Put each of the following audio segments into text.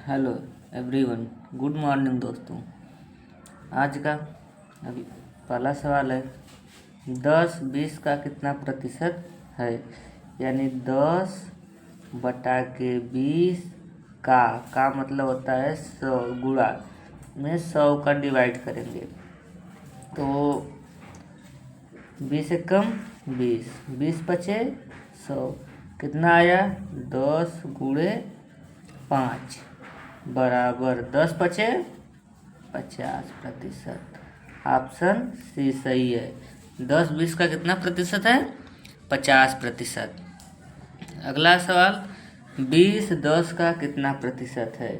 Hello everyone, good morning दोस्तों। आज का अभी पहला सवाल है 10-20 का कितना प्रतिशत है। यानी 10/20 का मतलब होता है 100 गुणा में 100 का डिवाइड करेंगे तो 20 से कम 20 बचे 100 कितना आया 10 गुणे 5 बराबर 10 बचे 50%। ऑप्शन सी सही है। 10-20 का कितना प्रतिशत है 50%। अगला सवाल 20-10 का कितना प्रतिशत है।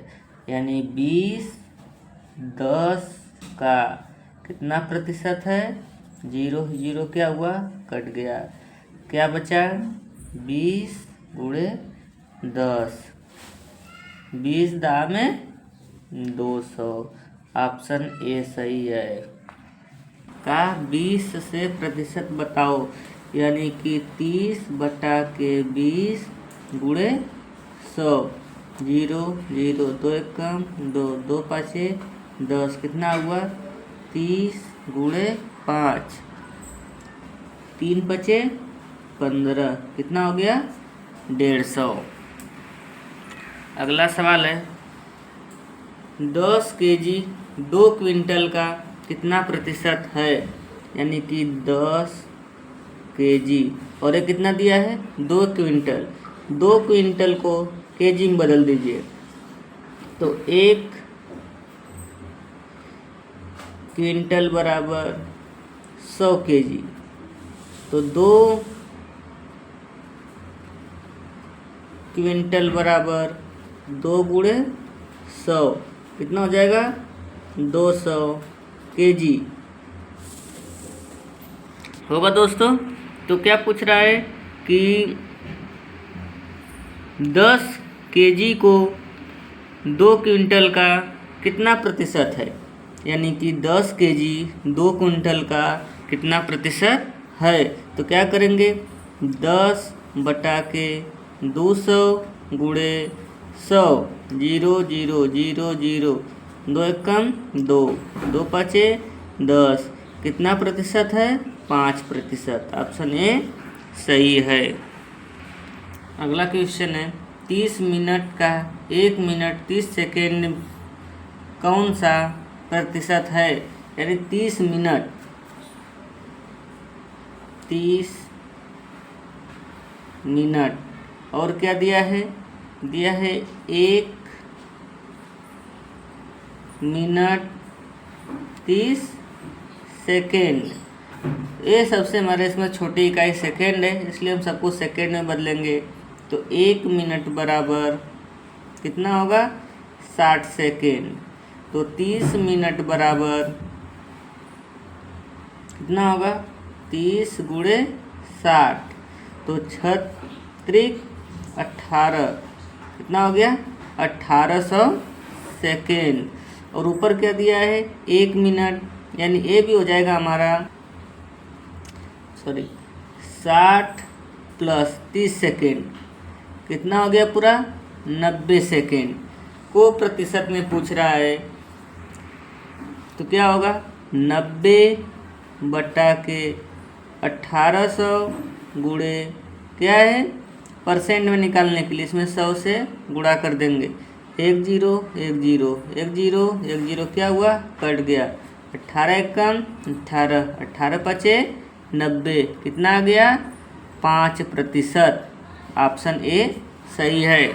यानी 20-10 का कितना प्रतिशत है। 0 क्या हुआ कट गया, क्या बचा 20 गुणे 10, 20 दा में 200। ऑप्शन ए सही है। का 20 से प्रतिशत बताओ। यानी कि 30/20 गुणे 100। 0 2 1 कम 2 2 5 10 कितना हुआ 30 गुणे 5 3 बचे 15 कितना हो गया 150। अगला सवाल है 10 kg 2 क्विंटल का कितना प्रतिशत है। यानी कि 10 kg और ये कितना दिया है 2 क्विंटल। 2 क्विंटल को केजी में बदल दीजिए तो 1 क्विंटल बराबर 100 kg। तो 2 क्विंटल बराबर 2 गुणे 100 कितना हो जाएगा 200 kg होगा दोस्तों। तो क्या पूछ रहा है कि 10 kg को 2 क्विंटल का कितना प्रतिशत है। यानी कि 10 kg 2 क्विंटल का कितना प्रतिशत है। तो क्या करेंगे 10/200 गुणे 100। 0 0 0 0 2 1 कम 2 2 5 10 कितना प्रतिशत है 5%। ऑप्शन ए सही है। अगला क्वेश्चन है 30 मिनट का 1 मिनट 30 सेकेंड कौन सा प्रतिशत है। यानी 30 मिनट 30 मिनट और क्या दिया है 1 मिनट 30 सेकेंड। ये सबसे हमारे इसमें छोटी इकाई सेकेंड है, इसलिए हम सबको सेकेंड में बदलेंगे। तो 1 मिनट बराबर कितना होगा 60 सेकेंड। तो 30 मिनट बराबर कितना होगा 30 गुणे 60 तो 36 18 कितना हो गया 1800 सेकेंड। और ऊपर क्या दिया है 1 मिनट यानी ए भी हो जाएगा हमारा 60 + 30 सेकेंड कितना हो गया पूरा 90 सेकेंड को प्रतिशत में पूछ रहा है। तो क्या होगा 90/1800 गुणे क्या है परसेंट में निकालने के लिए इसमें 100 से गुणा कर देंगे। 1 0 1 0 1 0 1 0 क्या हुआ कट गया 18 कम 18 18 5 90 कितना आ गया 5%। ऑप्शन ए सही है।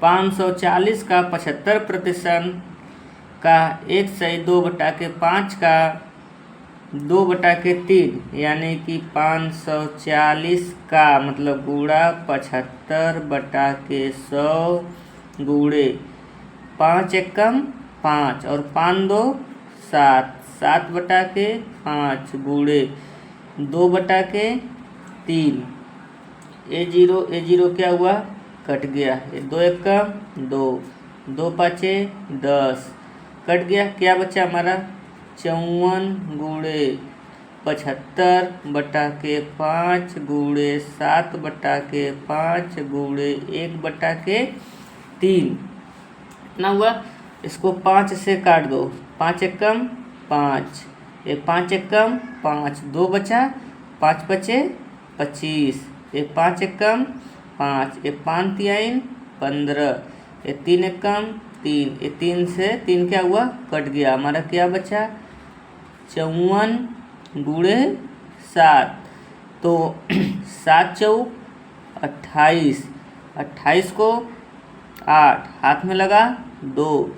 540 का 75% का 102/5 का 2/3 यानी कि 540 का मतलब गुणा 75/100 गुणे 5 1 कम 5 और 5 2 7 7/5 गुणे 2/3। A0 क्या हुआ कट गया 2 1 कम 2 2 5 10 कट गया क्या बचा हमारा 54 गुणे 75/5 गुणे 7/5 गुणे 1/3 3 कितना हुआ, इसको 5 से काट दो, 5 एकम 5, एक 5 एकम 5, 2 बचा, 5 बचे 25, एक 5 एकम 5, एक 5 तिहाई 15, एक 3 एकम 3, ये 3 से 3 क्या हुआ, कट गया, हमारा क्या बचा 54 गुणे 7, तो 7 चौक 28, 28 को 8 हाथ में लगा 2,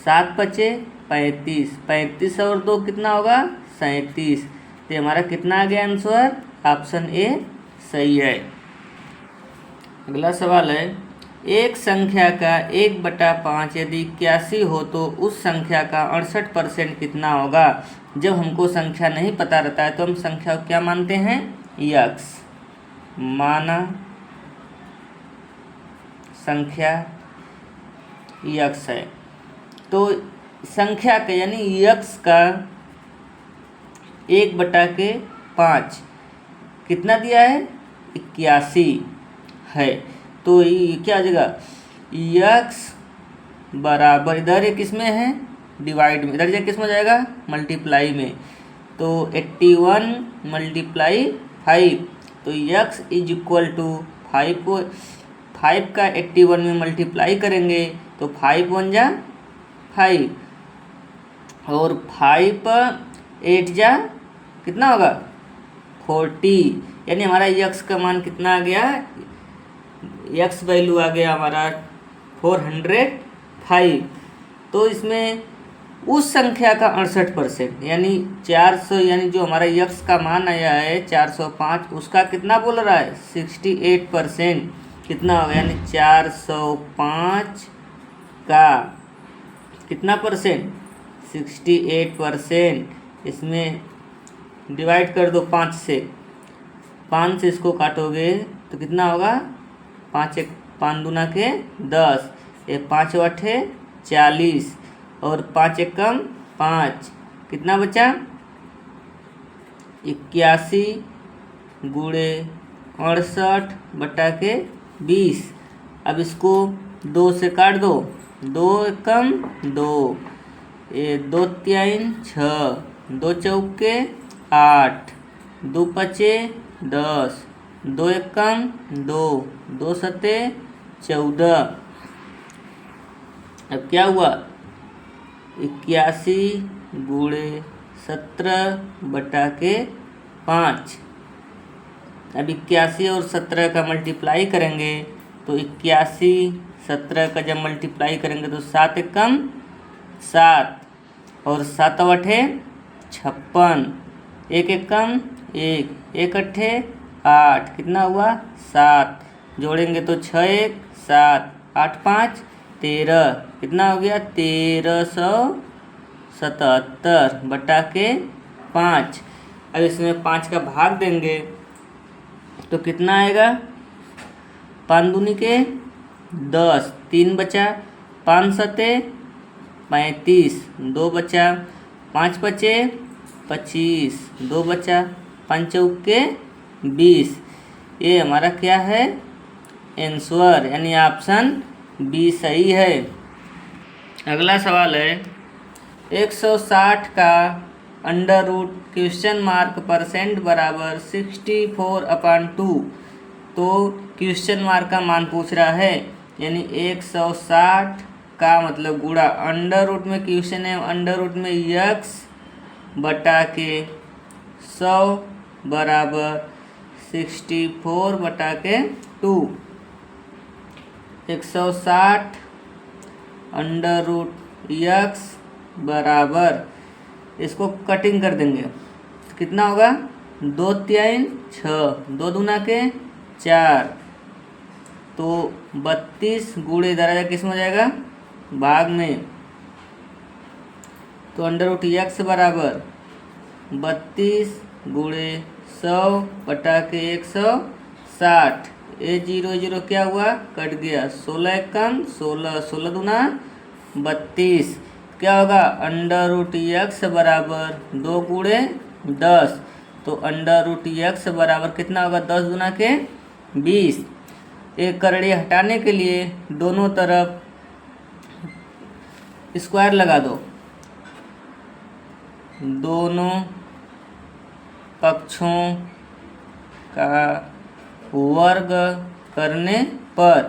7 बचे 35, 35 और 2 कितना होगा 37, तो हमारा कितना आ गया आंसर, ऑप्शन ए सही है। अगला सवाल है, एक संख्या का 1/5 यदि 81 हो तो उस संख्या का 68% कितना होगा। जब हमको संख्या नहीं पता रहता है तो हम संख्या को क्या मानते हैं, यक्स माना, संख्या यक्स है, तो संख्या का यानी यक्स का 1/5 कितना दिया है 81 है, तो ये क्या आ जाएगा, यक्स बराबर, इधर ये किस में है डिवाइड में, इधर किस में जाएगा मल्टीप्लाई में, तो 81 × 5, तो यक्स इज इक्वल टू 5 को 5 का 81 में मल्टीप्लाई करेंगे तो 5 1 जा 5 और 5 8 जा कितना होगा 40, यानी हमारा यक्स का मान कितना आ गया, यक्स वैल्यू आ गया हमारा 405। तो इसमें उस संख्या का 68% यानी 400, यानी जो हमारा यक्स का मान आया है 405, उसका कितना बोल रहा है 68% कितना होगा, यानी 405 का कितना परसेंट 68%, इसमें डिवाइड कर दो 5 से, 5 से इसको काटोगे तो कितना होगा 5 दूना के 10, ये 5 8 40 और 5 एकम 5, कितना बचा 81 गुणे 68/20। अब इसको 2 से काट दो, 2 एकम 2, ये 2 तिहाई 6, 2 चौके 8, 2 पचे 10, 2 एकम 2, 2 सते 14। अब क्या हुआ 81 गुणे 17/5। अब 81 और 17 का मल्टीप्लाई करेंगे तो 81 17 का जब मल्टीप्लाई करेंगे तो 7 एकम 7 और 7 8 56, 1 एकम 1, 1 8 8, कितना हुआ 7, जोड़ेंगे तो 6 1 7, 8 5 13, कितना हो गया 1377/5। अब इसमें 5 का भाग देंगे तो कितना आएगा, 5 दूनी के 10, 3 बचा, 5 सते 35, 2 बचा, 5 बचे 25, 2 बचा, 5 चौके 20। ये हमारा क्या है आंसर, यानी ऑप्शन बी सही है। अगला सवाल है, 160 का √% बराबर 64/2, तो क्वेश्चन मार्क का मान पूछ रहा है, यानी 160 का मतलब गुणा, अंडर रूट में क्वेश्चन है, अंडर रूट में यक्स बटा के 100 बराबर 64/2, 160 √x बराबर, इसको कटिंग कर देंगे कितना होगा 2 तिहाई 6, 2 दूना के 4, तो 32 गुणे इधर किस में हो जाएगा भाग में, तो √x बराबर 32 गुणे 100/160, ये 0 0 क्या हुआ कट गया, 16 एकम 16, 16 दूना 32, क्या होगा √x बराबर 2 गुणे 10, तो √x बराबर कितना होगा 10 दूना के 20। एक करड़ी हटाने के लिए दोनों तरफ स्क्वायर लगा दो। दोनों पक्षों का वर्ग करने पर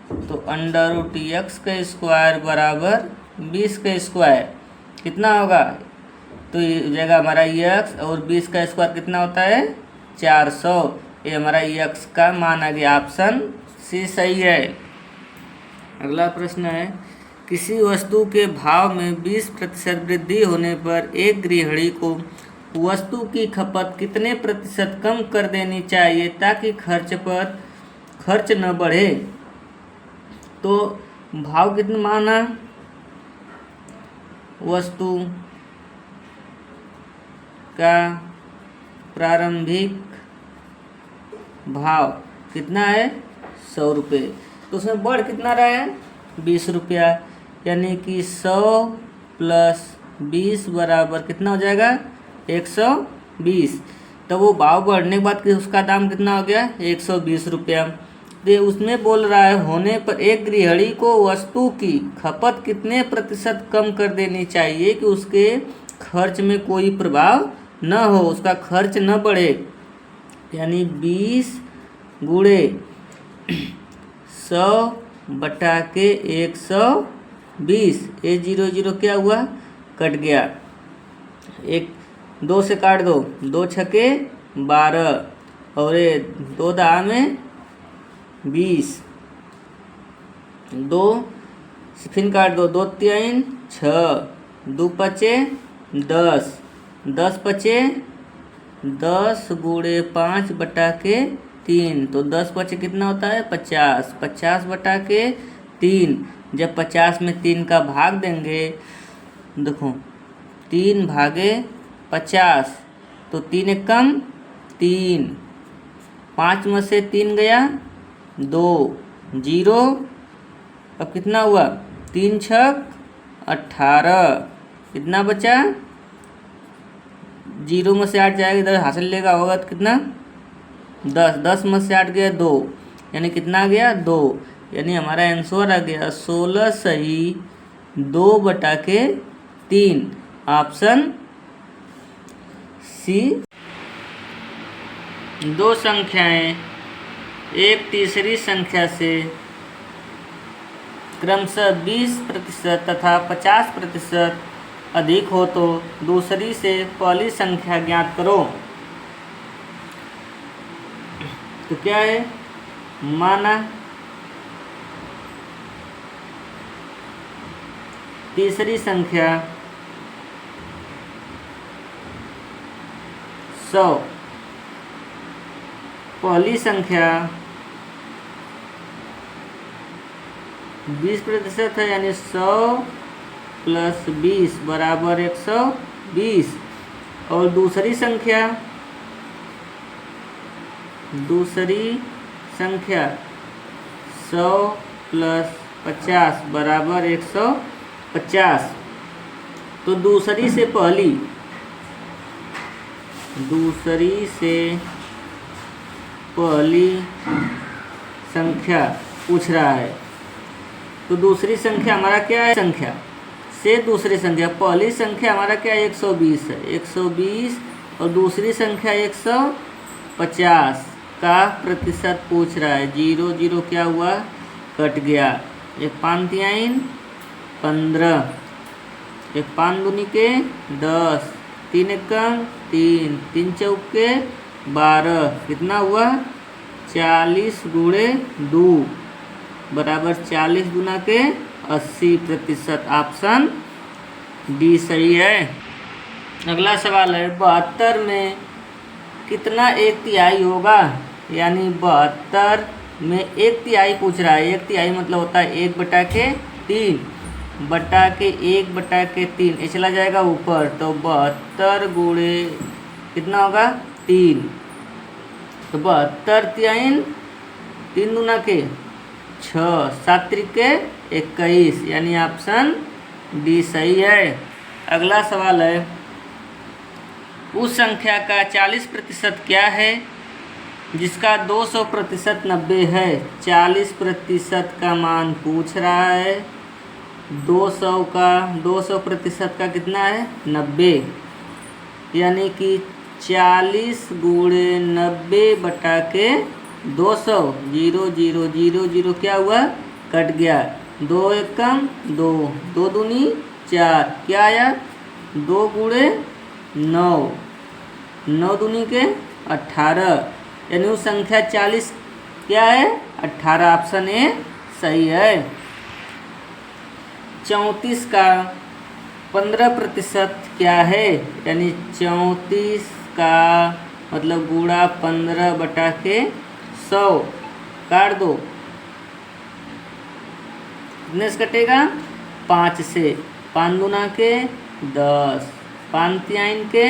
तो √x का स्क्वायर बराबर 20 का स्क्वायर कितना होगा, तो ये जगह हमारा x और 20 का स्क्वायर कितना होता है 400। ये हमारा x का मान आ गया, ऑप्शन सी सही है। अगला प्रश्न है, किसी वस्तु के भाव में 20% वृद्धि होने पर एक गृहिणी को वस्तु की खपत कितने प्रतिशत कम कर देनी चाहिए ताकि खर्च न बढ़े। तो भाव कितना माना, वस्तु का प्रारंभिक भाव कितना है 100 रुपये, तो उसमें बढ़ कितना रहा है 20 रुपया, यानी कि 100 + 20 बराबर कितना हो जाएगा 120। तो वो भाव बढ़ने के बाद कि उसका दाम कितना हो गया 120 रुपया। तो उसमें बोल रहा है होने पर एक गृहिणी को वस्तु की खपत कितने प्रतिशत कम कर देनी चाहिए कि उसके खर्च में कोई प्रभाव न हो, उसका खर्च न बढ़े। यानी 20 गुणे 100 बटा के 120, ये 0 0 क्या हुआ कट गया, 2 से काट दो, 2 छके 12 और ये 2 दहा में 20, 2 फिर काट दो, 2 3 6, 2 पचे 10, 10 पचे 10 गुणे 5 बटा के 3, तो 10 पचे कितना होता है 50, 50 बटा के 3। जब 50 में 3 का भाग देंगे, देखो 3 भागे 50, तो 3 एक कम 3, 5 में से 3 गया 2, 0, अब कितना हुआ 3 छक 18, कितना बचा 0 में से 8 जाएगा, इधर हासिल लेगा होगा तो कितना 10, 10 में से 8 गया 2, यानी कितना आ गया 2, यानी हमारा आंसर आ गया 16 सही 2 बटा के 3, ऑप्शन सी। दो संख्याएं एक तीसरी संख्या से क्रमशः 20% तथा 50% अधिक हो तो दूसरी से पहली संख्या ज्ञात करो। तो क्या है, माना तीसरी संख्या 100, पहली संख्या 20% है, यानी 100 + 20 बराबर 120, और दूसरी संख्या 100 + 50 बराबर 150। तो दूसरी से पहली संख्या पूछ रहा है। तो दूसरी संख्या हमारा क्या है, संख्या से दूसरी संख्या, पहली संख्या हमारा क्या है 120 है, 120, और दूसरी संख्या 150 का प्रतिशत पूछ रहा है। 0 0 क्या हुआ कट गया, 1 5 3 15, 1 5 दूनी के 10, 3 1 3, 3 चौके 12, कितना हुआ 40 गुणे 2 बराबर 40 गुना के 80%, ऑप्शन डी सही है। अगला सवाल है 72 में कितना 1/3 होगा, यानी 72 में 1/3 पूछ रहा है। 1/3 मतलब होता है 1 बटा के 3 बटा के 1 बटा के 3, ये चला जाएगा ऊपर, तो 72 गुणे कितना होगा 3, तो 72 3 दूना के 6, 7 त्रिके 21, यानी ऑप्शन डी सही है। अगला सवाल है उस संख्या का 40% क्या है जिसका 200% 90 है। 40% का मान पूछ रहा है। 200% का कितना है 90, यानी कि 40 गुणे 90 बटा के 200। 0 0 0 0 क्या हुआ, कट गया। 2 एकम 2, 2 दूनी 4, क्या आया 2 गुणे 9, 9 दूनी के 18, यानी वो संख्या 40 क्या है 18। ऑप्शन ए सही है। 34 का 15% क्या है, यानी 34 का मतलब गुणा 15 बटा के 100, काट दो। कितने से कटेगा 5 से। 5 दूना के 10, 5 तिहाइन के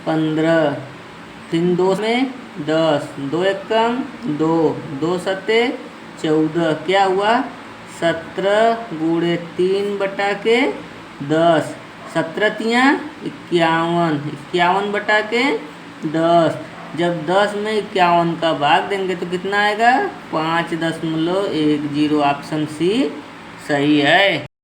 15, 3 2 में 10, 2 एकम 2, 2 सत्ते 14, क्या हुआ 17 गुणे 3 बटा के 10, 17 तिया 51, 51 बटा के 10। जब 10 में 51 का भाग देंगे तो कितना आएगा 5.10। ऑप्शन सी सही है।